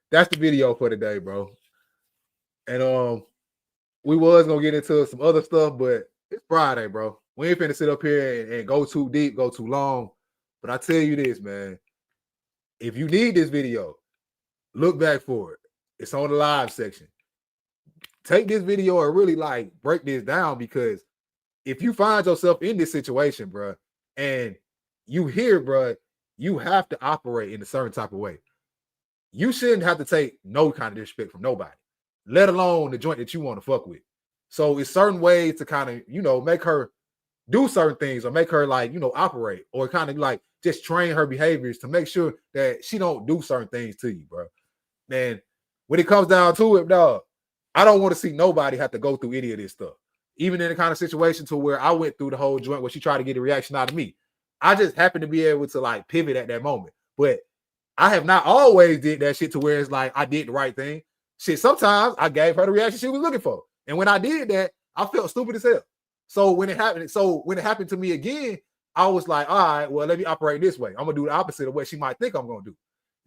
that's the video for today, bro. And we was gonna get into some other stuff, but it's Friday, bro. We ain't finna sit up here and go too deep, go too long. But I tell you this, man. If you need this video, look back for it. It's on the live section. Take this video and really like break this down, because if you find yourself in this situation, bro, and you hear, bro, you have to operate in a certain type of way. You shouldn't have to take no kind of disrespect from nobody, let alone the joint that you want to fuck with. So it's certain ways to kind of, make her do certain things, or make her like, operate, or kind of like just train her behaviors to make sure that she don't do certain things to you, bro. Man, when it comes down to it, dog, I don't want to see nobody have to go through any of this stuff. Even in the kind of situation to where I went through the whole joint where she tried to get a reaction out of me. I just happened to be able to like pivot at that moment. But I have not always did that shit to where it's like I did the right thing. Shit, sometimes I gave her the reaction she was looking for. And when I did that, I felt stupid as hell. So when it happened to me again, I was like, all right, well, let me operate this way. I'm gonna do the opposite of what she might think I'm gonna do.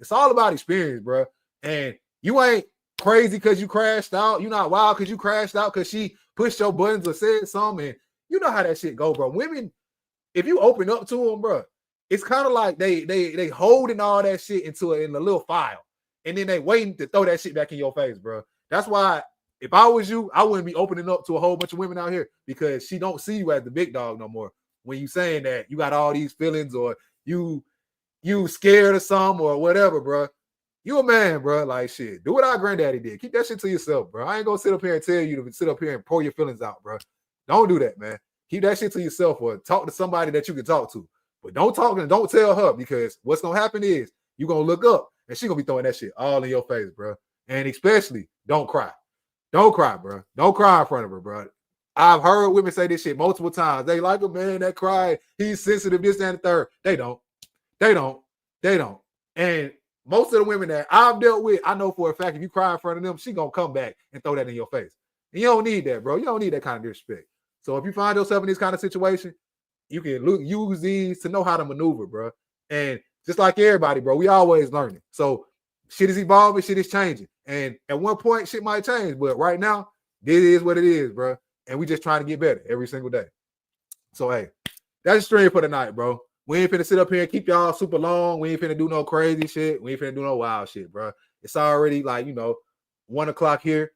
It's all about experience, bro. And you ain't crazy because you crashed out. You're not wild because you crashed out because she pushed your buttons or said something. And you know how that shit go, bro. Women, if you open up to them, bro, it's kind of like they holding all that shit in a little file. and then they waiting to throw that shit back in your face, bro. That's why if I was you, I wouldn't be opening up to a whole bunch of women out here because she don't see you as the big dog no more. When you saying that you got all these feelings or you scared of some or whatever, bro. You a man, bro. Like shit. Do what our granddaddy did. Keep that shit to yourself, bro. I ain't gonna sit up here and tell you to sit up here and pour your feelings out, bro. Don't do that, man. Keep that shit to yourself or talk to somebody that you can talk to. But don't talk and don't tell her because what's gonna happen is you're gonna look up and she gonna be throwing that shit all in your face, bro. And especially don't cry. Don't cry, bro. Don't cry in front of her, bro. I've heard women say this shit multiple times. They like a man that cry. He's sensitive, this, and the third. They don't. They don't. They don't. And most of the women that I've dealt with, I know for a fact if you cry in front of them, she gonna come back and throw that in your face. And you don't need that, bro. You don't need that kind of disrespect. So if you find yourself in this kind of situation, you can use these to know how to maneuver, bro. And just like everybody, bro, we always learning. So shit is evolving, shit is changing. And at one point, shit might change. But right now, this is what it is, bro. And we just trying to get better every single day. So, hey, that's the stream for tonight, bro. We ain't finna sit up here and keep y'all super long. We ain't finna do no crazy shit. We ain't finna do no wild shit, bro. It's already like, 1 o'clock here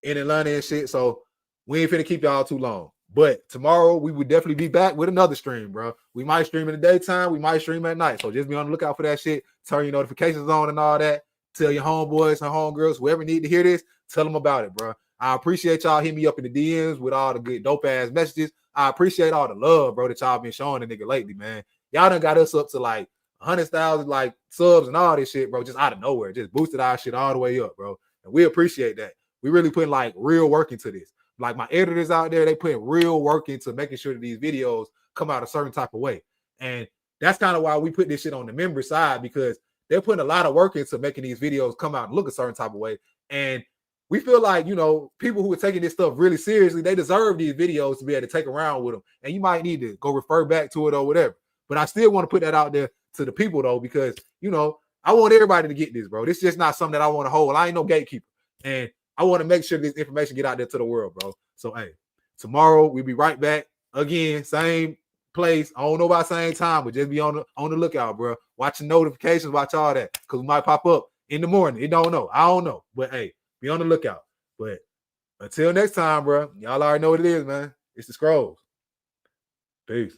in Atlanta and shit. So we ain't finna keep y'all too long. But tomorrow we will definitely be back with another stream, bro. We might stream in the daytime. We might stream at night. So just be on the lookout for that shit. Turn your notifications on and all that. Tell your homeboys and homegirls, whoever need to hear this, tell them about it, bro. I appreciate y'all hitting me up in the DMs with all the good dope-ass messages. I appreciate all the love, bro, that y'all been showing the nigga lately, man. Y'all done got us up to like 100,000 like subs and all this shit, bro, just out of nowhere. Just boosted our shit all the way up, bro. And we appreciate that. We really put like real work into this. Like my editors out there, they put real work into making sure that these videos come out a certain type of way. And that's kind of why we put this shit on the member side because they're putting a lot of work into making these videos come out and look a certain type of way. And we feel like, people who are taking this stuff really seriously, they deserve these videos to be able to take around with them. And you might need to go refer back to it or whatever. But I still want to put that out there to the people, though, because, I want everybody to get this, bro. This is just not something that I want to hold. I ain't no gatekeeper. And I want to make sure this information get out there to the world, bro. So, hey, tomorrow we'll be right back. Again, same place. I don't know about same time, but just be on the lookout, bro. Watch the notifications, watch all that. Because we might pop up in the morning. You don't know. I don't know. But, hey, be on the lookout. But until next time, bro, y'all already know what it is, man. It's the Scrolls. Peace.